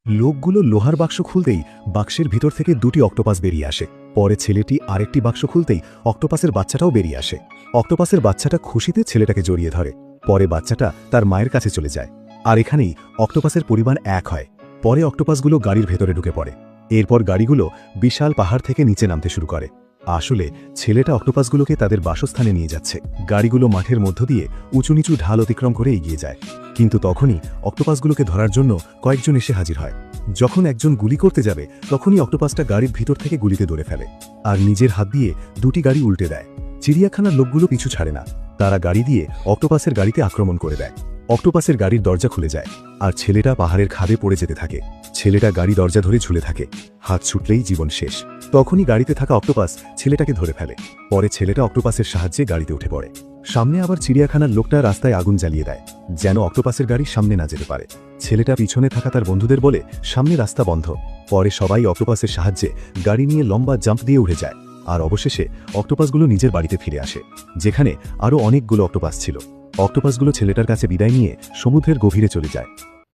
লোকগুলো লোহার বাক্স খুলতেই বাক্সের ভিতর থেকে দুটি অক্টোপাস বেরিয়ে আসে। পরে ছেলেটি আরেকটি বাক্স খুলতেই অক্টোপাসের বাচ্চাটাও বেরিয়ে আসে। অক্টোপাসের বাচ্চাটা খুশিতে ছেলেটাকে জড়িয়ে ধরে। পরে বাচ্চাটা তার মায়ের কাছে চলে যায়। আর এখানেই অক্টোপাসের পরিমাণ এক হয়। পরে অক্টোপাসগুলো গাড়ির ভেতরে ঢুকে পড়ে। এরপর গাড়িগুলো বিশাল পাহাড় থেকে নিচে নামতে শুরু করে। আসলে ছেলেটা অক্টোপাসগুলোকে তাদের বাসস্থানে নিয়ে যাচ্ছে। গাড়িগুলো মাঠের মধ্য দিয়ে উঁচু নিচু ঢাল অতিক্রম করে এগিয়ে যায়। কিন্তু তখনই অক্টোপাসগুলোকে ধরার জন্য কয়েকজন এসে হাজির হয়। যখন একজন গুলি করতে যাবে তখনই অক্টোপাসটা গাড়ির ভিতর থেকে গুলিতে ধরে ফেলে আর নিজের হাত দিয়ে দুটি গাড়ি উল্টে দেয়। চিড়িয়াখানার লোকগুলো পিছু ছাড়ে না। তারা গাড়ি দিয়ে অক্টোপাসের গাড়িতে আক্রমণ করে দেয়। অক্টোপাসের গাড়ির দরজা খুলে যায় আর ছেলেটা পাহাড়ের খাদে পড়ে যেতে থাকে। ছেলেটা গাড়ি দরজা ধরে ঝুলে থাকে। হাত ছুটলেই জীবন শেষ। তখনই গাড়িতে থাকা অক্টোপাস ছেলেটাকে ধরে ফেলে। পরে ছেলেটা অক্টোপাসের সাহায্যে গাড়িতে উঠে পড়ে। সামনে আবার চিড়িয়াখানার লোকটা রাস্তায় আগুন জ্বালিয়ে দেয় যেন অক্টোপাসের গাড়ি সামনে না যেতে পারে। ছেলেটা পিছনে থাকা তার বন্ধুদের বলে সামনে রাস্তা বন্ধ। পরে সবাই অক্টোপাসের সাহায্যে গাড়ি নিয়ে লম্বা জাম্প দিয়ে উড়ে যায় আর অবশেষে অক্টোপাসগুলো নিজের বাড়িতে ফিরে আসে, যেখানে আরও অনেকগুলো অক্টোপাস ছিল। অক্টোপাসগুলো ছেলেটার কাছে বিদায় নিয়ে সমুদ্রের গভীরে চলে যায়।